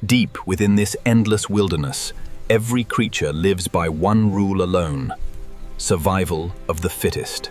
Deep within this endless wilderness, every creature lives by one rule alone: survival of the fittest.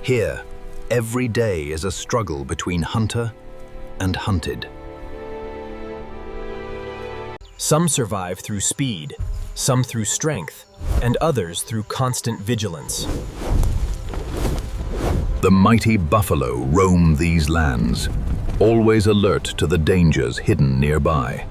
Here, every day is a struggle between hunter and hunted. Some survive through speed, some through strength, and others through constant vigilance. The mighty buffalo roam these lands, always alert to the dangers hidden nearby.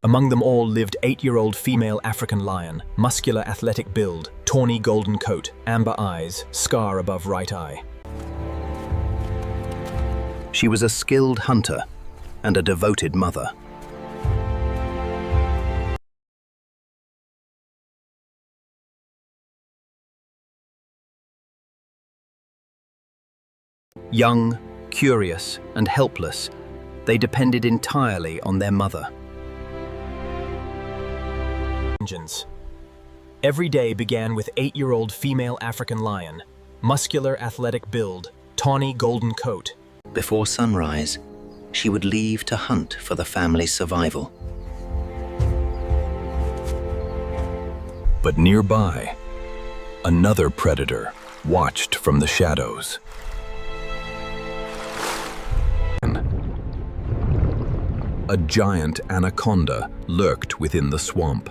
Among them all lived 8-year-old female African lion, muscular athletic build, tawny golden coat, amber eyes, scar above right eye. She was a skilled hunter and a devoted mother. Young, curious, and helpless, they depended entirely on their mother. Every day began with 8-year-old female African lion, muscular athletic build, tawny golden coat. Before sunrise, she would leave to hunt for the family's survival. But nearby, another predator watched from the shadows. A giant anaconda lurked within the swamp.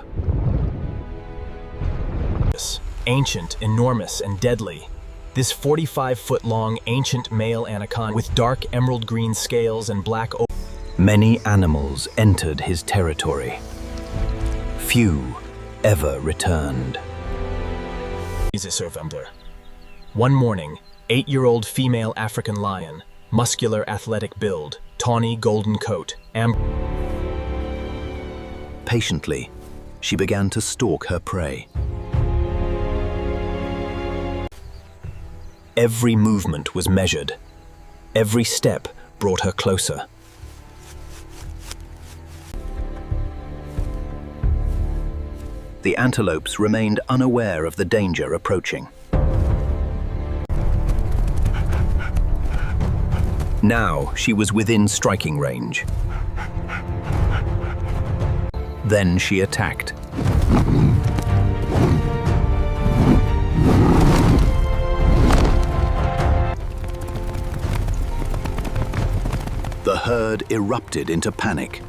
Ancient, enormous, and deadly. This 45-foot-long ancient male anaconda with dark emerald green scales and black. Many animals entered his territory. Few ever returned. One morning, 8-year-old female African lion, muscular athletic build, tawny golden coat, Patiently, she began to stalk her prey. Every movement was measured. Every step brought her closer. The antelopes remained unaware of the danger approaching. Now she was within striking range. Then she attacked. The herd erupted into panic.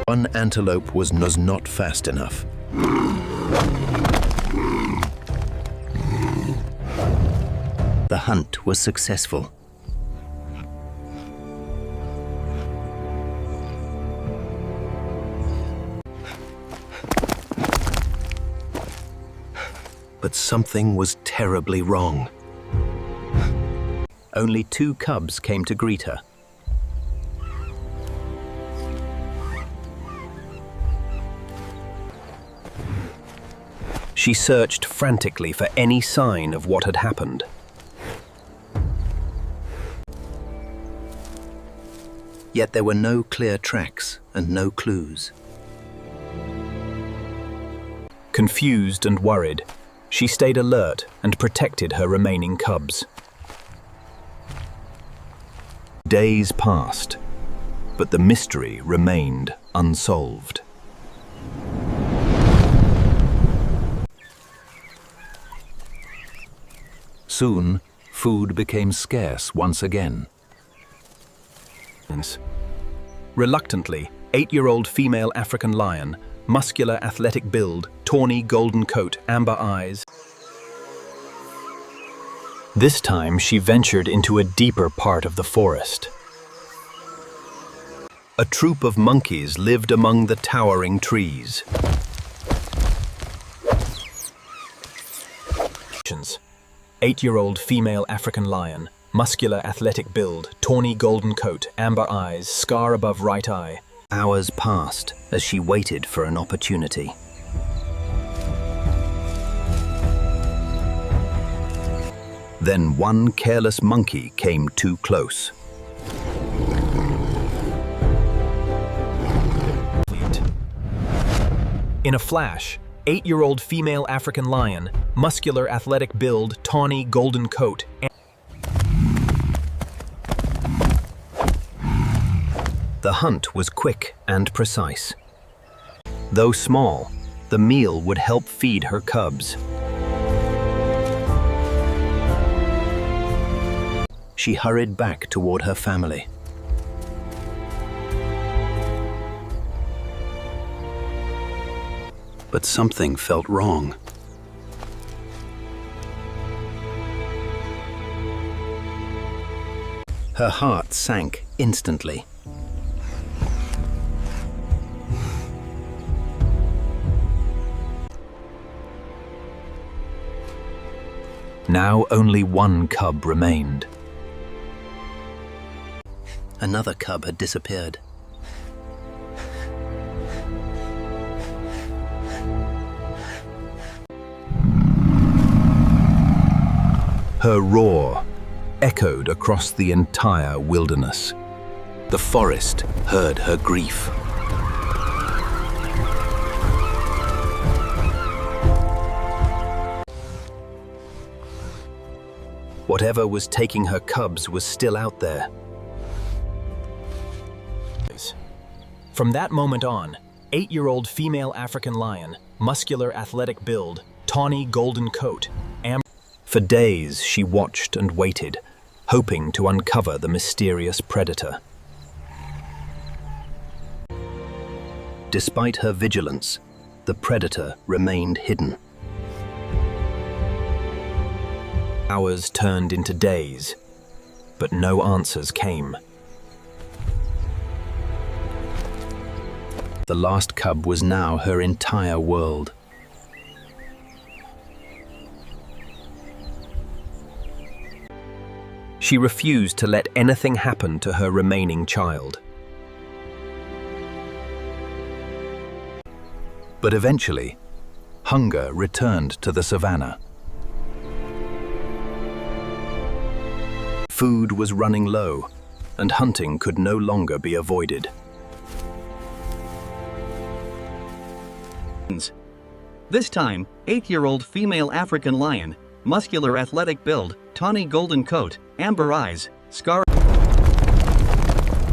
One antelope was not fast enough. The hunt was successful. But something was terribly wrong. Only 2 cubs came to greet her. She searched frantically for any sign of what had happened. Yet there were no clear tracks and no clues. Confused and worried, she stayed alert and protected her remaining cubs. Days passed, but the mystery remained unsolved. Soon, food became scarce once again. Reluctantly, 8-year-old female African lion, muscular athletic build, tawny golden coat, amber eyes. This time she ventured into a deeper part of the forest. A troop of monkeys lived among the towering trees. 8-year-old female African lion, muscular athletic build, tawny golden coat, amber eyes, scar above right eye. Hours passed as she waited for an opportunity. Then one careless monkey came too close. In a flash, 8-year-old female African lion, muscular athletic build, tawny golden coat, The hunt was quick and precise. Though small, the meal would help feed her cubs. She hurried back toward her family. But something felt wrong. Her heart sank instantly. Now only one cub remained. Another cub had disappeared. Her roar echoed across the entire wilderness. The forest heard her grief. Whatever was taking her cubs was still out there. From that moment on, 8-year-old female African lion, muscular athletic build, tawny golden coat, For days she watched and waited, hoping to uncover the mysterious predator. Despite her vigilance, the predator remained hidden. Hours turned into days, but no answers came. The last cub was now her entire world. She refused to let anything happen to her remaining child. But eventually, hunger returned to the savanna. Food was running low, and hunting could no longer be avoided. This time, 8-year-old female African lion, muscular athletic build, tawny golden coat, amber eyes, scar.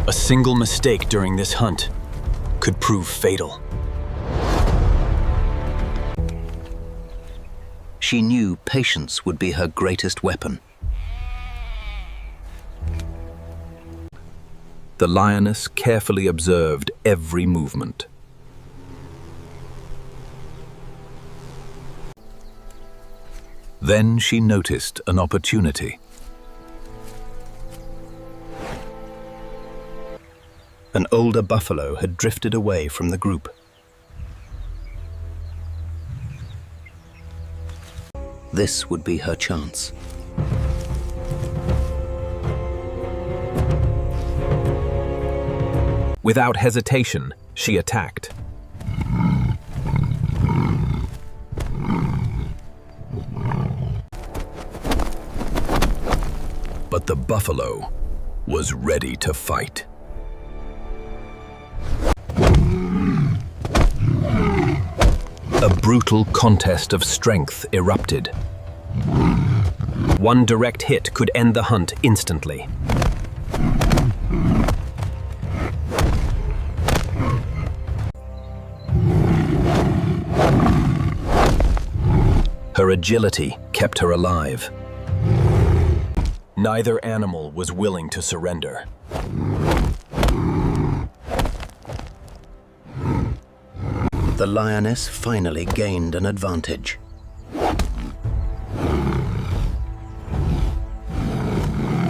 A single mistake during this hunt could prove fatal. She knew patience would be her greatest weapon. The lioness carefully observed every movement. Then she noticed an opportunity. An older buffalo had drifted away from the group. This would be her chance. Without hesitation, she attacked. But the buffalo was ready to fight. A brutal contest of strength erupted. One direct hit could end the hunt instantly. Her agility kept her alive. Neither animal was willing to surrender. The lioness finally gained an advantage.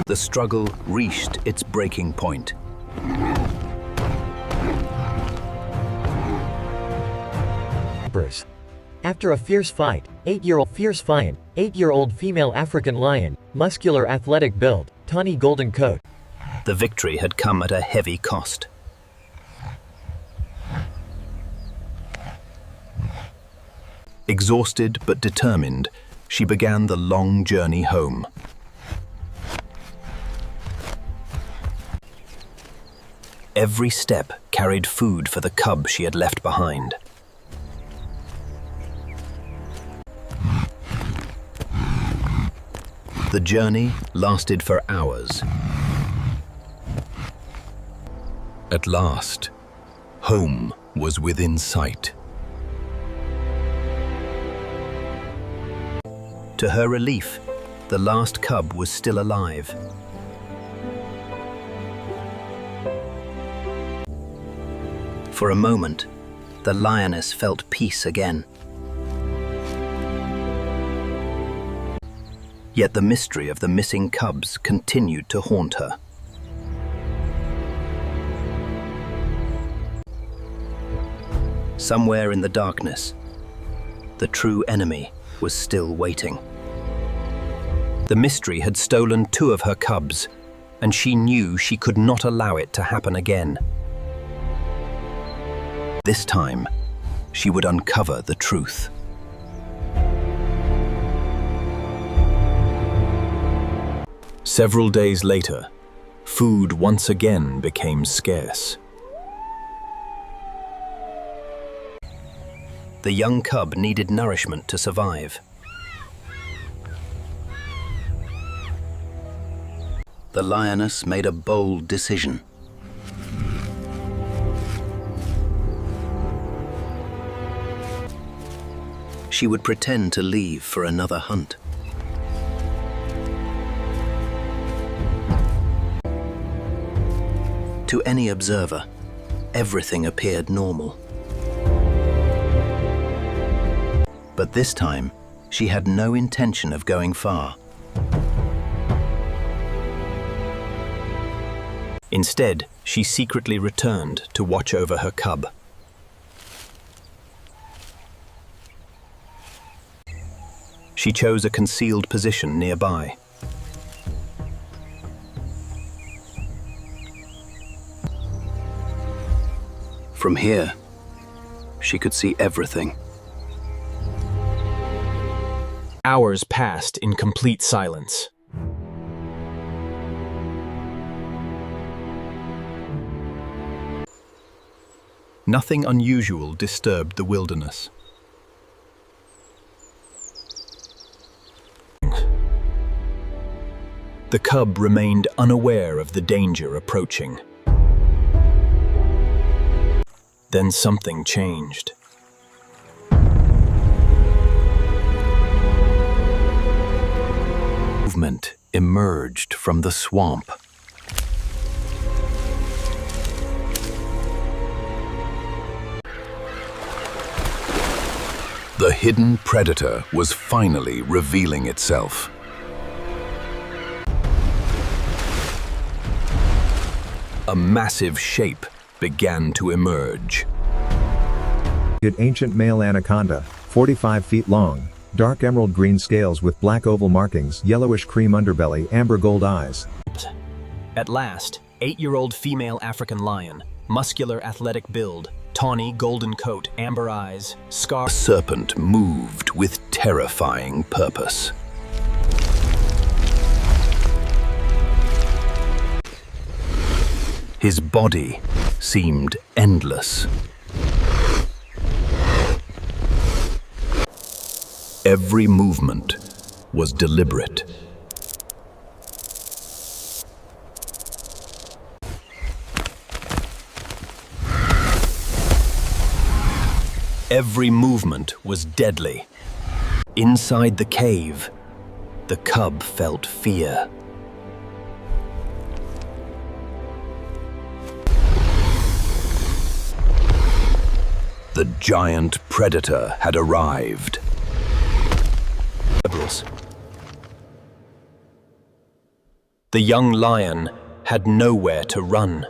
The struggle reached its breaking point. After a fierce fight, 8-year-old female African lion, muscular athletic build, tawny golden coat. The victory had come at a heavy cost. Exhausted but determined, she began the long journey home. Every step carried food for the cub she had left behind. The journey lasted for hours. At last, home was within sight. To her relief, the last cub was still alive. For a moment, the lioness felt peace again. Yet the mystery of the missing cubs continued to haunt her. Somewhere in the darkness, the true enemy was still waiting. The mystery had stolen 2 of her cubs, and she knew she could not allow it to happen again. This time, she would uncover the truth. Several days later, food once again became scarce. The young cub needed nourishment to survive. The lioness made a bold decision. She would pretend to leave for another hunt. To any observer, everything appeared normal. But this time, she had no intention of going far. Instead, she secretly returned to watch over her cub. She chose a concealed position nearby. From here, she could see everything. Hours passed in complete silence. Nothing unusual disturbed the wilderness. The cub remained unaware of the danger approaching. Then something changed. Movement emerged from the swamp. The hidden predator was finally revealing itself. A massive shape began to emerge. Ancient male anaconda, 45 feet long, dark emerald green scales with black oval markings, yellowish cream underbelly, amber gold eyes. At last, 8-year-old female African lion, muscular athletic build, tawny golden coat, amber eyes, scar. The serpent moved with terrifying purpose. His body seemed endless. Every movement was deliberate. Every movement was deadly. Inside the cave, the cub felt fear. The giant predator had arrived. The young lion had nowhere to run.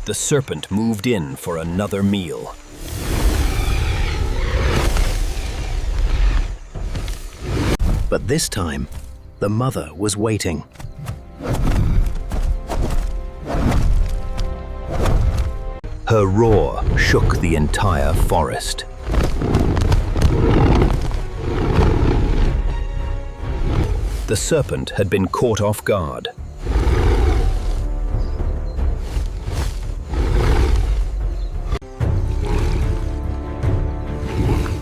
The serpent moved in for another meal. But this time, the mother was waiting. Her roar shook the entire forest. The serpent had been caught off guard.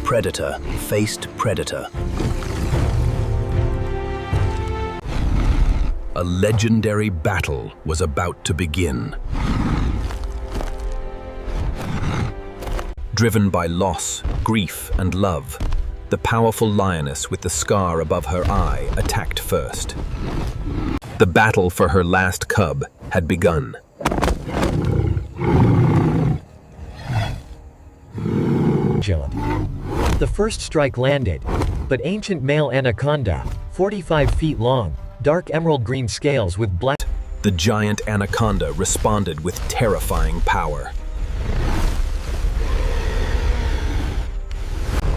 Predator faced predator. A legendary battle was about to begin. Driven by loss, grief, and love, the powerful lioness with the scar above her eye attacked first. The battle for her last cub had begun. The first strike landed, but ancient male anaconda, 45 feet long, dark emerald green scales with black. The giant anaconda responded with terrifying power.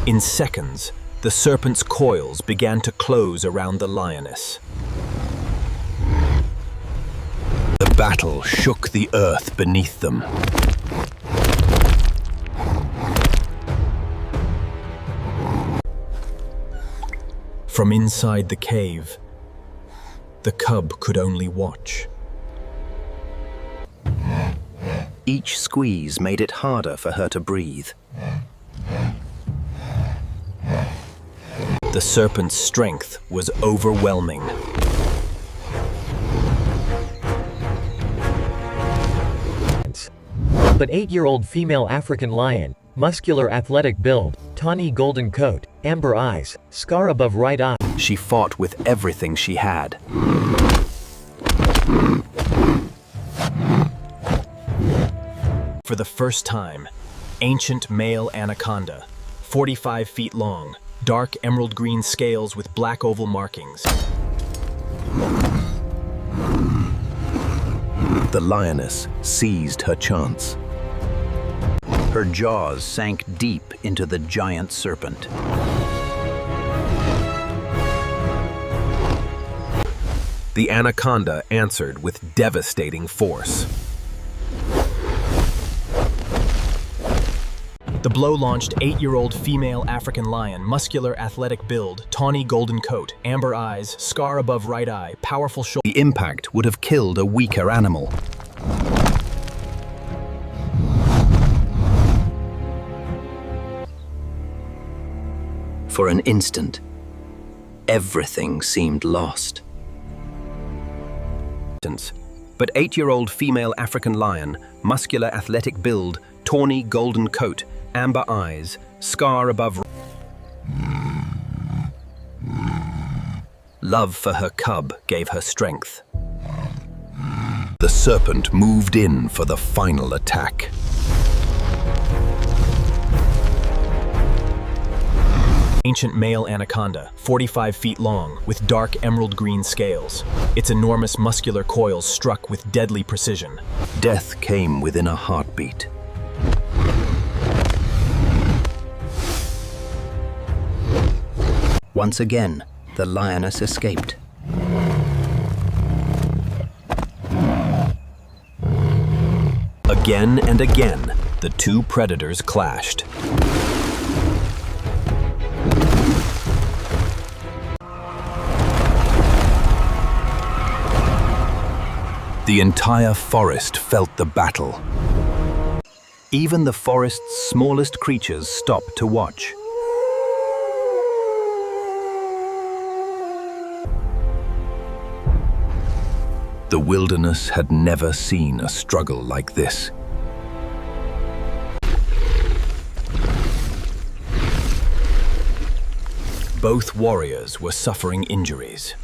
In seconds, the serpent's coils began to close around the lioness. The battle shook the earth beneath them. From inside the cave, the cub could only watch. Each squeeze made it harder for her to breathe. The serpent's strength was overwhelming. But 8-year-old female African lion, muscular athletic build, tawny golden coat, amber eyes, scar above right eye. She fought with everything she had. For the first time, ancient male anaconda, 45 feet long, dark emerald green scales with black oval markings. The lioness seized her chance. Her jaws sank deep into the giant serpent. The anaconda answered with devastating force. The blow launched 8-year-old female African lion, muscular athletic build, tawny golden coat, amber eyes, scar above right eye, powerful shoulder. The impact would have killed a weaker animal. For an instant, everything seemed lost. But 8-year-old female African lion, muscular athletic build, tawny golden coat, amber eyes, scar above. Love for her cub gave her strength. The serpent moved in for the final attack. Ancient male anaconda, 45 feet long, with dark emerald green scales. Its enormous muscular coils struck with deadly precision. Death came within a heartbeat. Once again, the lioness escaped. Again and again, the two predators clashed. The entire forest felt the battle. Even the forest's smallest creatures stopped to watch. The wilderness had never seen a struggle like this. Both warriors were suffering injuries.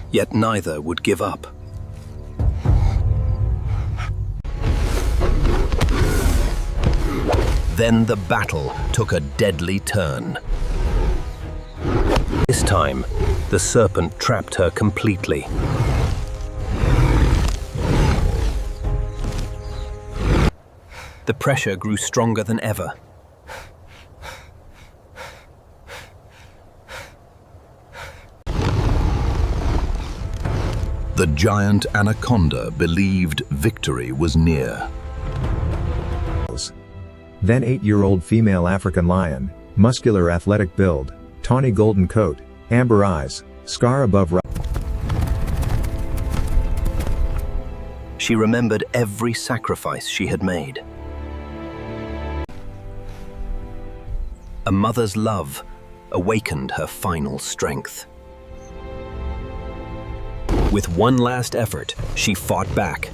Yet neither would give up. Then the battle took a deadly turn. This time, the serpent trapped her completely. The pressure grew stronger than ever. The giant anaconda believed victory was near. Then 8-year-old female African lion, muscular athletic build, tawny golden coat, amber eyes, scar above right. She remembered every sacrifice she had made. A mother's love awakened her final strength. With one last effort, she fought back.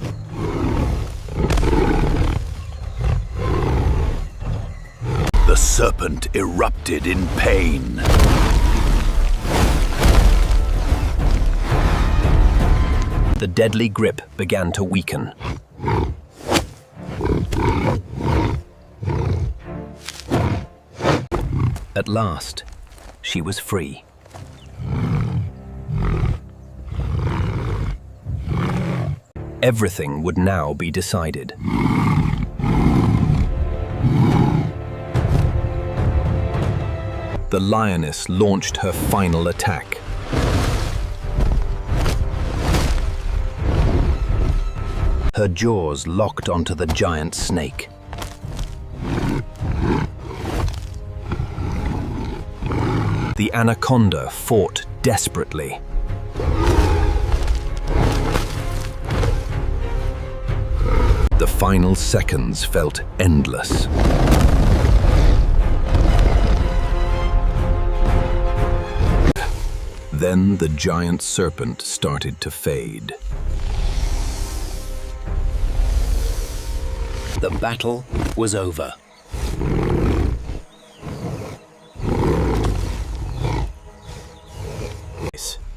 serpent erupted in pain. The deadly grip began to weaken. At last, she was free. Everything would now be decided. The lioness launched her final attack. Her jaws locked onto the giant snake. The anaconda fought desperately. The final seconds felt endless. Then the giant serpent started to fade. The battle was over.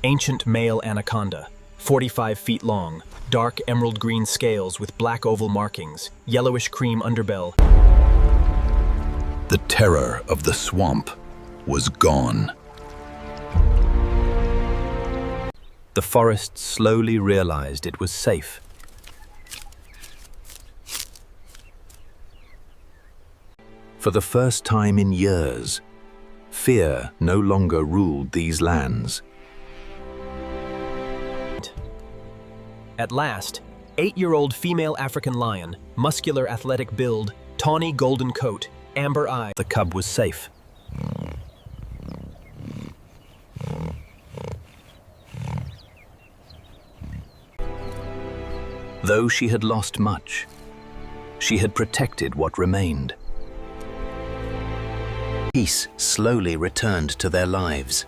Ancient male anaconda, 45 feet long, dark emerald green scales with black oval markings, yellowish cream underbelly. The terror of the swamp was gone. The forest slowly realized it was safe. For the first time in years, fear no longer ruled these lands. At last, 8-year-old female African lion, muscular athletic build, tawny golden coat, amber eye. The cub was safe. Though she had lost much, she had protected what remained. Peace slowly returned to their lives.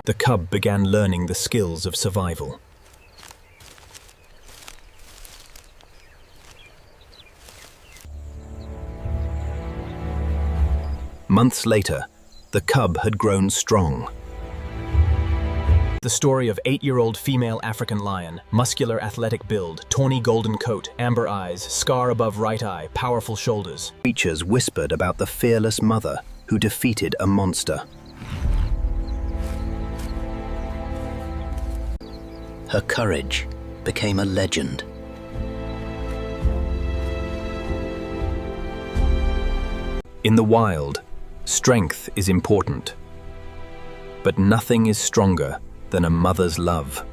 The cub began learning the skills of survival. Months later, the cub had grown strong. The story of 8-year-old female African lion, muscular athletic build, tawny golden coat, amber eyes, scar above right eye, powerful shoulders. Creatures whispered about the fearless mother who defeated a monster. Her courage became a legend. In the wild, strength is important, but nothing is stronger than a mother's love.